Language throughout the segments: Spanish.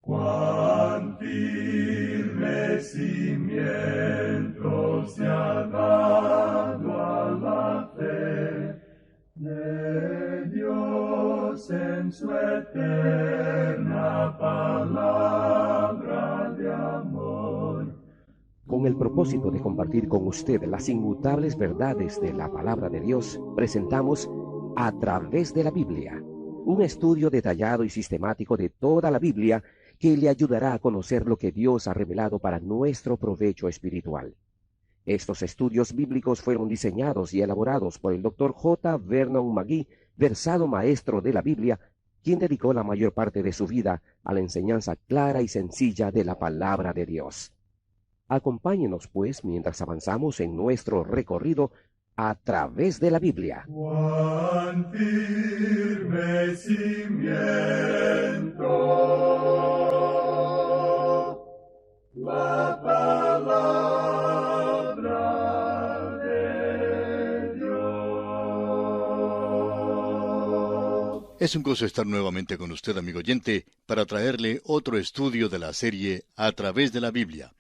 Cuán firme cimiento se ha dado a la fe de Dios en su eterna palabra de amor. Con el propósito de compartir con usted las inmutables verdades de la palabra de Dios, presentamos A través de la Biblia, un estudio detallado y sistemático de toda la Biblia que le ayudará a conocer lo que Dios ha revelado para nuestro provecho espiritual. Estos estudios bíblicos fueron diseñados y elaborados por el Dr. J. Vernon McGee, versado maestro de la Biblia, quien dedicó la mayor parte de su vida a la enseñanza clara y sencilla de la palabra de Dios. Acompáñenos, pues, mientras avanzamos en nuestro recorrido a través de la Biblia. Cuán firme cimiento la palabra de Dios. Es un gozo estar nuevamente con usted, amigo oyente, para traerle otro estudio de la serie A través de la Biblia.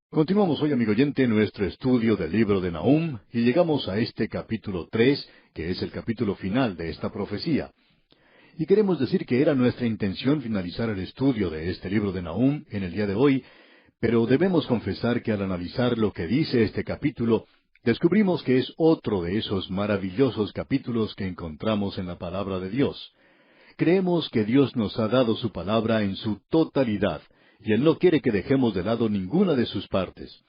Continuamos hoy, amigo oyente, nuestro estudio del libro de Nahum y llegamos a este capítulo 3, que es el capítulo final de esta profecía. Y queremos decir que era nuestra intención finalizar el estudio de este libro de Nahum en el día de hoy, pero debemos confesar que al analizar lo que dice este capítulo, descubrimos que es otro de esos maravillosos capítulos que encontramos en la palabra de Dios. Creemos que Dios nos ha dado su palabra en su totalidad, y Él no quiere que dejemos de lado ninguna de sus partes.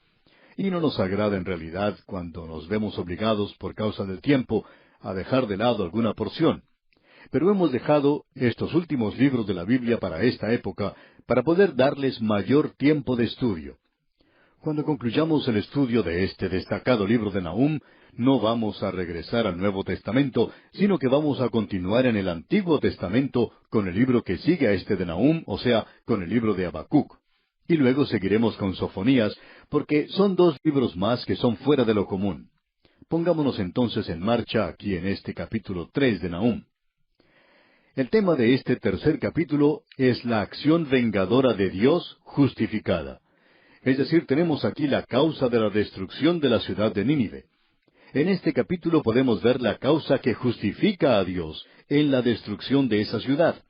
Y no nos agrada en realidad cuando nos vemos obligados por causa del tiempo a dejar de lado alguna porción. Pero hemos dejado estos últimos libros de la Biblia para esta época para poder darles mayor tiempo de estudio. Cuando concluyamos el estudio de este destacado libro de Nahum, no vamos a regresar al Nuevo Testamento, sino que vamos a continuar en el Antiguo Testamento con el libro que sigue a este de Nahum, o sea, con el libro de Habacuc. Y luego seguiremos con Sofonías, porque son dos libros más que son fuera de lo común. Pongámonos entonces en marcha aquí en este capítulo 3 de Nahum. El tema de este tercer capítulo es la acción vengadora de Dios justificada. Es decir, tenemos aquí la causa de la destrucción de la ciudad de Nínive. En este capítulo podemos ver la causa que justifica a Dios en la destrucción de esa ciudad.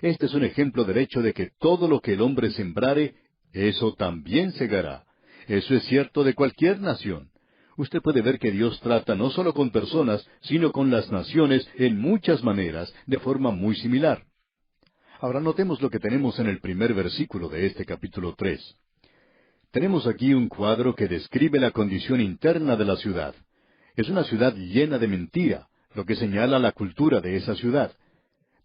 Este es un ejemplo del hecho de que todo lo que el hombre sembrare, eso también segará. Eso es cierto de cualquier nación. Usted puede ver que Dios trata no solo con personas, sino con las naciones en muchas maneras, de forma muy similar. Ahora notemos lo que tenemos en el primer versículo de este capítulo 3. Tenemos aquí un cuadro que describe la condición interna de la ciudad. Es una ciudad llena de mentira, lo que señala la cultura de esa ciudad.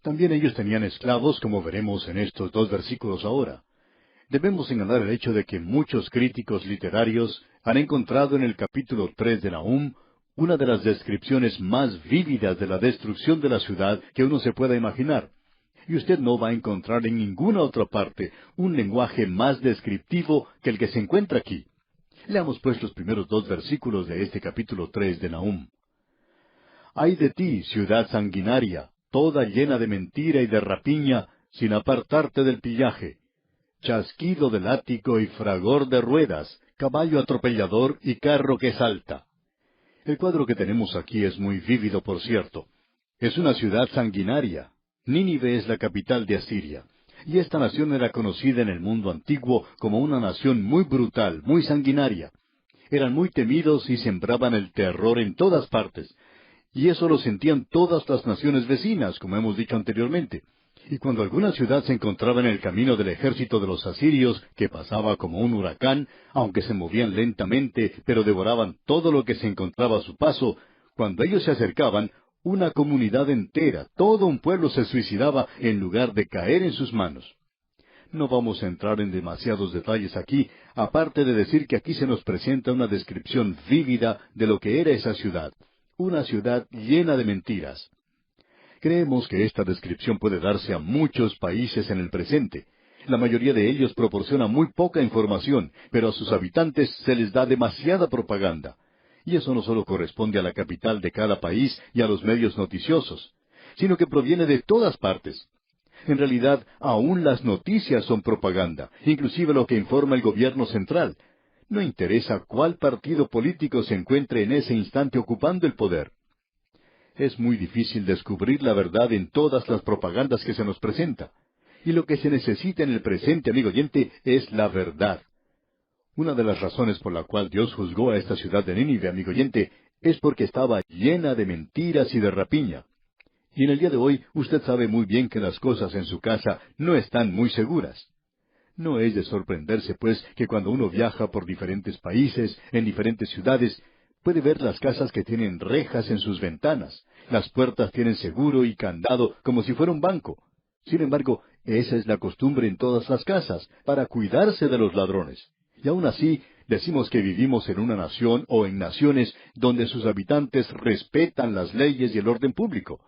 También ellos tenían esclavos, como veremos en estos dos versículos ahora. Debemos señalar el hecho de que muchos críticos literarios han encontrado en el capítulo 3 de Nahum una de las descripciones más vívidas de la destrucción de la ciudad que uno se pueda imaginar. Y usted no va a encontrar en ninguna otra parte un lenguaje más descriptivo que el que se encuentra aquí. Leamos pues los primeros dos versículos de este capítulo 3 de Nahum. Ay de ti, ciudad sanguinaria, toda llena de mentira y de rapiña, sin apartarte del pillaje. Chasquido de látigo y fragor de ruedas, caballo atropellador y carro que salta. El cuadro que tenemos aquí es muy vívido, por cierto. Es una ciudad sanguinaria. Nínive es la capital de Asiria. Y esta nación era conocida en el mundo antiguo como una nación muy brutal, muy sanguinaria. Eran muy temidos y sembraban el terror en todas partes. Y eso lo sentían todas las naciones vecinas, como hemos dicho anteriormente. Y cuando alguna ciudad se encontraba en el camino del ejército de los asirios, que pasaba como un huracán, aunque se movían lentamente, pero devoraban todo lo que se encontraba a su paso, cuando ellos se acercaban, una comunidad entera, todo un pueblo se suicidaba en lugar de caer en sus manos. No vamos a entrar en demasiados detalles aquí, aparte de decir que aquí se nos presenta una descripción vívida de lo que era esa ciudad, una ciudad llena de mentiras. Creemos que esta descripción puede darse a muchos países en el presente. La mayoría de ellos proporciona muy poca información, pero a sus habitantes se les da demasiada propaganda. Y eso no solo corresponde a la capital de cada país y a los medios noticiosos, sino que proviene de todas partes. En realidad, aún las noticias son propaganda, inclusive lo que informa el gobierno central. No interesa cuál partido político se encuentre en ese instante ocupando el poder. Es muy difícil descubrir la verdad en todas las propagandas que se nos presenta. Y lo que se necesita en el presente, amigo oyente, es la verdad. Una de las razones por la cual Dios juzgó a esta ciudad de Nínive, amigo oyente, es porque estaba llena de mentiras y de rapiña. Y en el día de hoy, usted sabe muy bien que las cosas en su casa no están muy seguras. No es de sorprenderse, pues, que cuando uno viaja por diferentes países, en diferentes ciudades, puede ver las casas que tienen rejas en sus ventanas. Las puertas tienen seguro y candado como si fuera un banco. Sin embargo, esa es la costumbre en todas las casas, para cuidarse de los ladrones. Y aún así, decimos que vivimos en una nación o en naciones donde sus habitantes respetan las leyes y el orden público.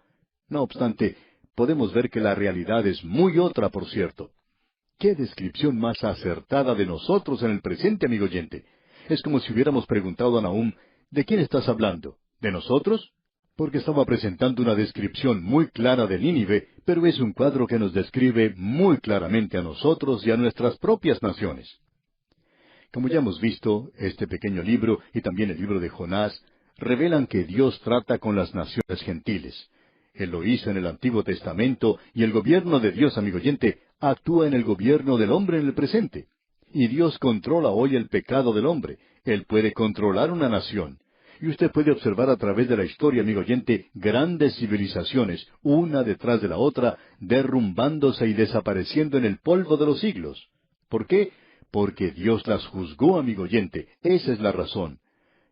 No obstante, podemos ver que la realidad es muy otra, por cierto. ¡Qué descripción más acertada de nosotros en el presente, amigo oyente! Es como si hubiéramos preguntado a Nahum, ¿de quién estás hablando? ¿De nosotros? Porque estaba presentando una descripción muy clara de Nínive, pero es un cuadro que nos describe muy claramente a nosotros y a nuestras propias naciones. Como ya hemos visto, este pequeño libro y también el libro de Jonás revelan que Dios trata con las naciones gentiles. Él lo hizo en el Antiguo Testamento, y el gobierno de Dios, amigo oyente, actúa en el gobierno del hombre en el presente. Y Dios controla hoy el pecado del hombre. Él puede controlar una nación. Y usted puede observar a través de la historia, amigo oyente, grandes civilizaciones, una detrás de la otra, derrumbándose y desapareciendo en el polvo de los siglos. ¿Por qué? Porque Dios las juzgó, amigo oyente. Esa es la razón.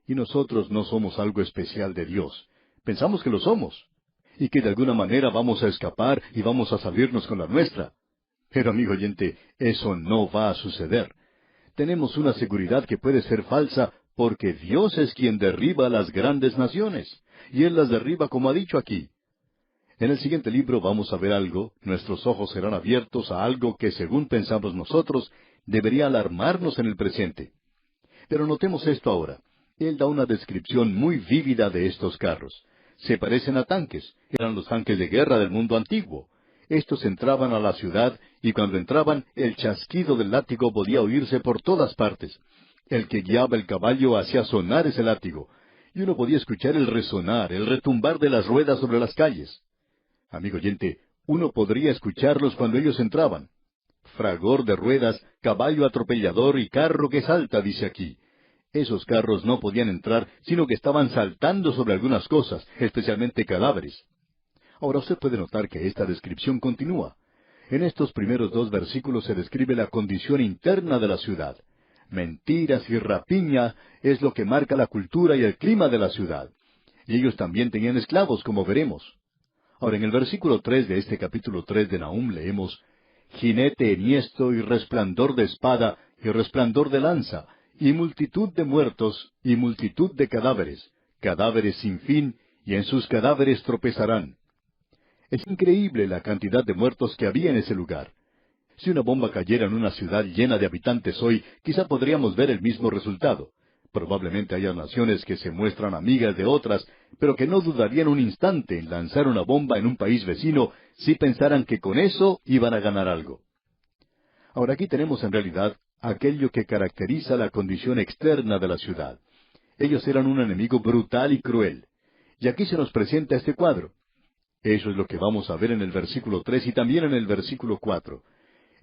Y nosotros no somos algo especial de Dios. Pensamos que lo somos. Y que de alguna manera vamos a escapar y vamos a salirnos con la nuestra. Pero, amigo oyente, eso no va a suceder. Tenemos una seguridad que puede ser falsa porque Dios es quien derriba a las grandes naciones. Y Él las derriba como ha dicho aquí. En el siguiente libro vamos a ver algo, nuestros ojos serán abiertos a algo que, según pensamos nosotros, debería alarmarnos en el presente. Pero notemos esto ahora. Él da una descripción muy vívida de estos carros. Se parecen a tanques. Eran los tanques de guerra del mundo antiguo. Estos entraban a la ciudad, y cuando entraban, el chasquido del látigo podía oírse por todas partes. El que guiaba el caballo hacía sonar ese látigo, y uno podía escuchar el resonar, el retumbar de las ruedas sobre las calles. Amigo oyente, uno podría escucharlos cuando ellos entraban. Fragor de ruedas, caballo atropellador y carro que salta, dice aquí. Esos carros no podían entrar, sino que estaban saltando sobre algunas cosas, especialmente cadáveres. Ahora usted puede notar que esta descripción continúa. En estos primeros 2 versículos se describe la condición interna de la ciudad. Mentiras y rapiña es lo que marca la cultura y el clima de la ciudad. Y ellos también tenían esclavos, como veremos. Ahora, en el versículo 3 de este capítulo 3 de Nahum leemos, jinete enhiesto y resplandor de espada y resplandor de lanza, y multitud de muertos y multitud de cadáveres, cadáveres sin fin, y en sus cadáveres tropezarán. Es increíble la cantidad de muertos que había en ese lugar. Si una bomba cayera en una ciudad llena de habitantes hoy, quizá podríamos ver el mismo resultado. Probablemente haya naciones que se muestran amigas de otras, pero que no dudarían un instante en lanzar una bomba en un país vecino si pensaran que con eso iban a ganar algo. Ahora aquí tenemos en realidad aquello que caracteriza la condición externa de la ciudad. Ellos eran un enemigo brutal y cruel. Y aquí se nos presenta este cuadro. Eso es lo que vamos a ver en el versículo 3 y también en el versículo 4.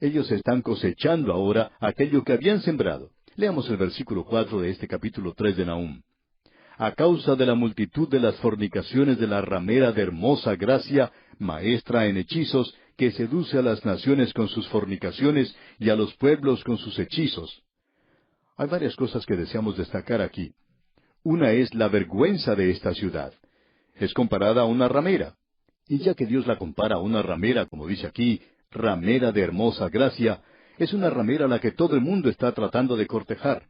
Ellos están cosechando ahora aquello que habían sembrado. Leamos el versículo 4 de este capítulo 3 de Nahum. A causa de la multitud de las fornicaciones de la ramera de hermosa gracia, maestra en hechizos, que seduce a las naciones con sus fornicaciones y a los pueblos con sus hechizos. Hay varias cosas que deseamos destacar aquí. Una es la vergüenza de esta ciudad. Es comparada a una ramera. Y ya que Dios la compara a una ramera, como dice aquí, ramera de hermosa gracia, es una ramera a la que todo el mundo está tratando de cortejar.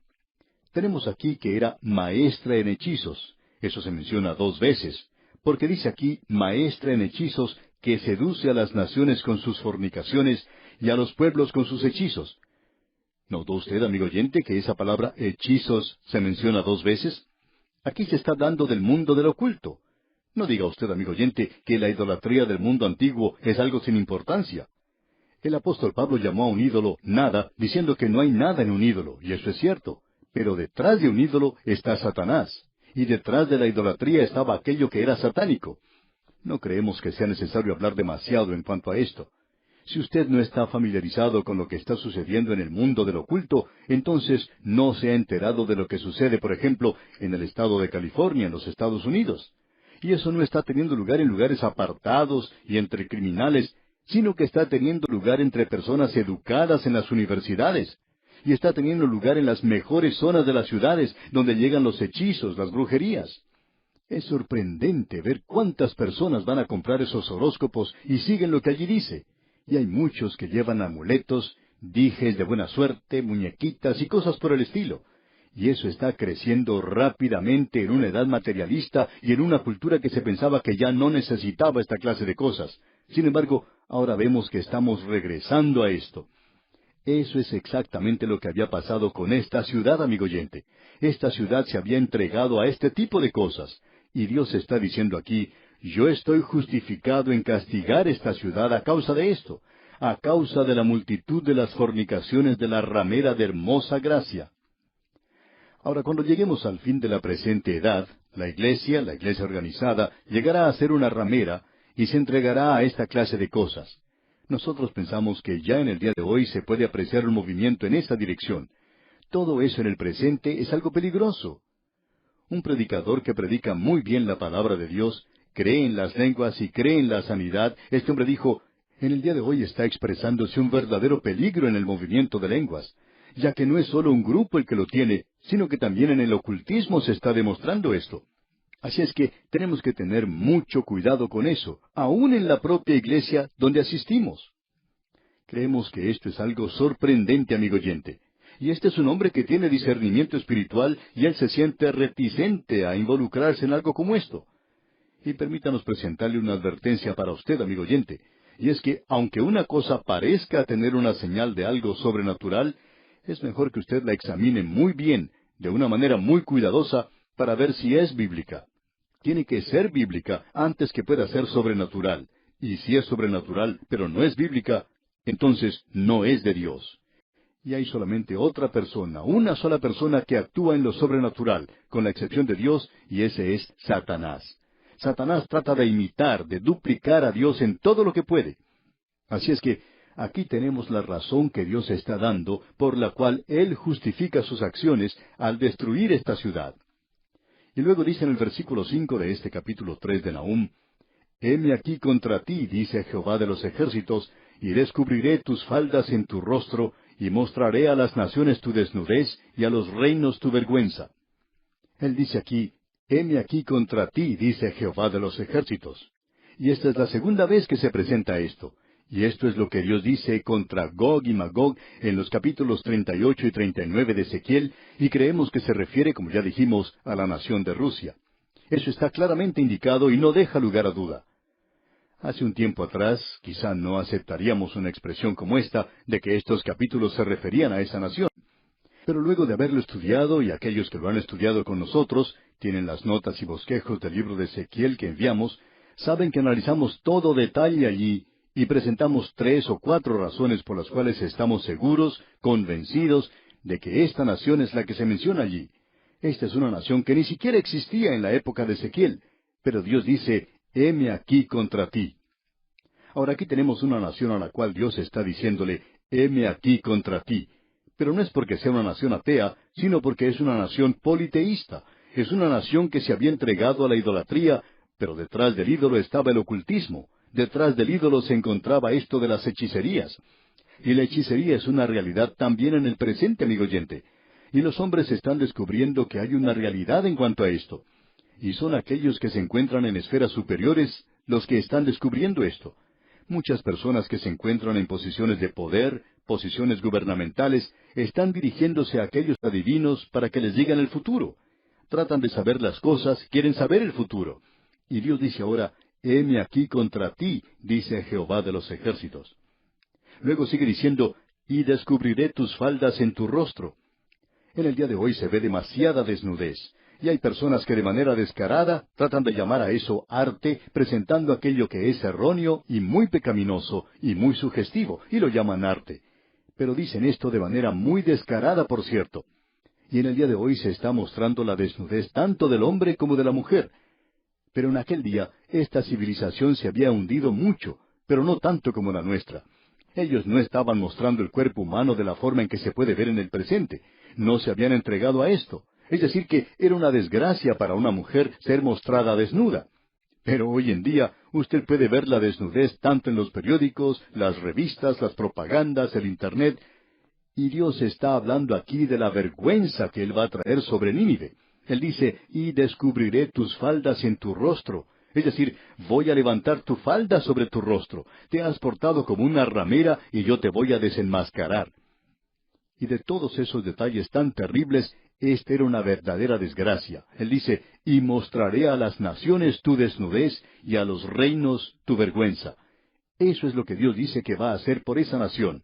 Tenemos aquí que era maestra en hechizos. Eso se menciona 2 veces, porque dice aquí maestra en hechizos que seduce a las naciones con sus fornicaciones y a los pueblos con sus hechizos. ¿Notó usted, amigo oyente, que esa palabra hechizos se menciona 2 veces? Aquí se está hablando del mundo del oculto. No diga usted, amigo oyente, que la idolatría del mundo antiguo es algo sin importancia. El apóstol Pablo llamó a un ídolo nada, diciendo que no hay nada en un ídolo, y eso es cierto. Pero detrás de un ídolo está Satanás, y detrás de la idolatría estaba aquello que era satánico. No creemos que sea necesario hablar demasiado en cuanto a esto. Si usted no está familiarizado con lo que está sucediendo en el mundo del oculto, entonces no se ha enterado de lo que sucede, por ejemplo, en el estado de California, en los Estados Unidos. Y eso no está teniendo lugar en lugares apartados y entre criminales, sino que está teniendo lugar entre personas educadas en las universidades. Y está teniendo lugar en las mejores zonas de las ciudades, donde llegan los hechizos, las brujerías. Es sorprendente ver cuántas personas van a comprar esos horóscopos y siguen lo que allí dice. Y hay muchos que llevan amuletos, dijes de buena suerte, muñequitas y cosas por el estilo. Y eso está creciendo rápidamente en una edad materialista y en una cultura que se pensaba que ya no necesitaba esta clase de cosas. Sin embargo, ahora vemos que estamos regresando a esto. Eso es exactamente lo que había pasado con esta ciudad, amigo oyente. Esta ciudad se había entregado a este tipo de cosas. Y Dios está diciendo aquí, yo estoy justificado en castigar esta ciudad a causa de esto, a causa de la multitud de las fornicaciones de la ramera de hermosa gracia. Ahora, cuando lleguemos al fin de la presente edad, la iglesia organizada, llegará a ser una ramera y se entregará a esta clase de cosas. Nosotros pensamos que ya en el día de hoy se puede apreciar un movimiento en esa dirección. Todo eso en el presente es algo peligroso. Un predicador que predica muy bien la palabra de Dios, cree en las lenguas y cree en la sanidad, este hombre dijo, en el día de hoy está expresándose un verdadero peligro en el movimiento de lenguas, ya que no es solo un grupo el que lo tiene, sino que también en el ocultismo se está demostrando esto. Así es que tenemos que tener mucho cuidado con eso, aún en la propia iglesia donde asistimos. Creemos que esto es algo sorprendente, amigo oyente. Y este es un hombre que tiene discernimiento espiritual y él se siente reticente a involucrarse en algo como esto. Y permítanos presentarle una advertencia para usted, amigo oyente. Y es que, aunque una cosa parezca tener una señal de algo sobrenatural, es mejor que usted la examine muy bien, de una manera muy cuidadosa, para ver si es bíblica. Tiene que ser bíblica antes que pueda ser sobrenatural. Y si es sobrenatural, pero no es bíblica, entonces no es de Dios. Y hay solamente otra persona, una sola persona que actúa en lo sobrenatural, con la excepción de Dios, y ese es Satanás. Satanás trata de imitar, de duplicar a Dios en todo lo que puede. Así es que aquí tenemos la razón que Dios está dando, por la cual Él justifica sus acciones al destruir esta ciudad. Y luego dice en el versículo 5 de este capítulo 3 de Nahum, heme aquí contra ti, dice Jehová de los ejércitos, y descubriré tus faldas en tu rostro, y mostraré a las naciones tu desnudez, y a los reinos tu vergüenza. Él dice aquí, heme aquí contra ti, dice Jehová de los ejércitos. Y esta es la segunda vez que se presenta esto. Y esto es lo que Dios dice contra Gog y Magog en los capítulos 38 y 39 de Ezequiel, y creemos que se refiere, como ya dijimos, a la nación de Rusia. Eso está claramente indicado y no deja lugar a duda. Hace un tiempo atrás, quizá no aceptaríamos una expresión como esta, de que estos capítulos se referían a esa nación. Pero luego de haberlo estudiado, y aquellos que lo han estudiado con nosotros, tienen las notas y bosquejos del libro de Ezequiel que enviamos, saben que analizamos todo detalle allí, y presentamos 3 o 4 razones por las cuales estamos seguros, convencidos, de que esta nación es la que se menciona allí. Esta es una nación que ni siquiera existía en la época de Ezequiel, pero Dios dice, heme aquí contra ti. Ahora aquí tenemos una nación a la cual Dios está diciéndole, heme aquí contra ti. Pero no es porque sea una nación atea, sino porque es una nación politeísta. Es una nación que se había entregado a la idolatría, pero detrás del ídolo estaba el ocultismo. Detrás del ídolo se encontraba esto de las hechicerías. Y la hechicería es una realidad también en el presente, amigo oyente. Y los hombres están descubriendo que hay una realidad en cuanto a esto. Y son aquellos que se encuentran en esferas superiores los que están descubriendo esto. Muchas personas que se encuentran en posiciones de poder, posiciones gubernamentales, están dirigiéndose a aquellos adivinos para que les digan el futuro. Tratan de saber las cosas, quieren saber el futuro. Y Dios dice ahora, heme aquí contra ti, dice Jehová de los ejércitos. Luego sigue diciendo, y descubriré tus faldas en tu rostro. En el día de hoy se ve demasiada desnudez, Y hay personas que de manera descarada tratan de llamar a eso arte, presentando aquello que es erróneo y muy pecaminoso y muy sugestivo, y lo llaman arte. Pero dicen esto de manera muy descarada, por cierto. Y en el día de hoy se está mostrando la desnudez tanto del hombre como de la mujer. Pero en aquel día esta civilización se había hundido mucho, pero no tanto como la nuestra. Ellos no estaban mostrando el cuerpo humano de la forma en que se puede ver en el presente. No se habían entregado a esto. Es decir, que era una desgracia para una mujer ser mostrada desnuda. Pero hoy en día usted puede ver la desnudez tanto en los periódicos, las revistas, las propagandas, el Internet. Y Dios está hablando aquí de la vergüenza que Él va a traer sobre Nínive. Él dice, y descubriré tus faldas en tu rostro. Es decir, voy a levantar tu falda sobre tu rostro. Te has portado como una ramera y yo te voy a desenmascarar. Y de todos esos detalles tan terribles, esta era una verdadera desgracia. Él dice, y mostraré a las naciones tu desnudez y a los reinos tu vergüenza. Eso es lo que Dios dice que va a hacer por esa nación.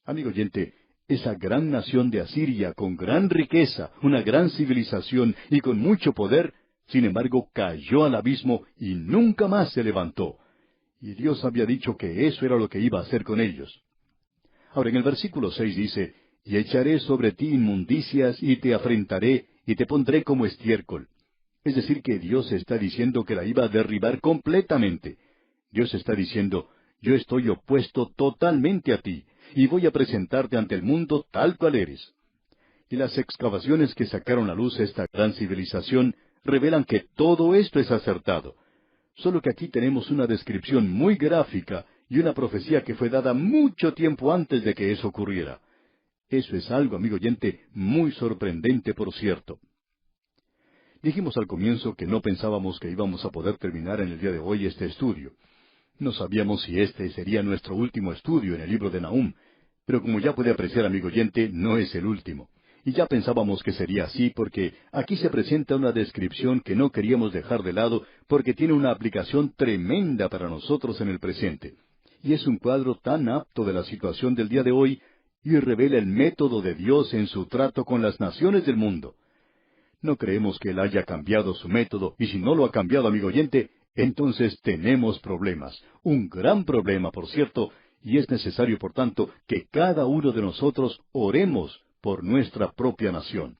Amigo oyente, esa gran nación de Asiria, con gran riqueza, una gran civilización y con mucho poder, sin embargo, cayó al abismo y nunca más se levantó. Y Dios había dicho que eso era lo que iba a hacer con ellos. Ahora, en el versículo 6 dice, y echaré sobre ti inmundicias y te afrentaré y te pondré como estiércol. Es decir, que Dios está diciendo que la iba a derribar completamente. Dios está diciendo, yo estoy opuesto totalmente a ti, y voy a presentarte ante el mundo tal cual eres. Y las excavaciones que sacaron a luz esta gran civilización revelan que todo esto es acertado. Solo que aquí tenemos una descripción muy gráfica y una profecía que fue dada mucho tiempo antes de que eso ocurriera. Eso es algo, amigo oyente, muy sorprendente, por cierto. Dijimos al comienzo que no pensábamos que íbamos a poder terminar en el día de hoy este estudio. No sabíamos si este sería nuestro último estudio en el libro de Nahum, pero como ya puede apreciar, amigo oyente, no es el último. Y ya pensábamos que sería así porque aquí se presenta una descripción que no queríamos dejar de lado porque tiene una aplicación tremenda para nosotros en el presente. Y es un cuadro tan apto de la situación del día de hoy y revela el método de Dios en su trato con las naciones del mundo. No creemos que Él haya cambiado su método, y si no lo ha cambiado, amigo oyente, entonces tenemos problemas. Un gran problema, por cierto, y es necesario, por tanto, que cada uno de nosotros oremos por nuestra propia nación.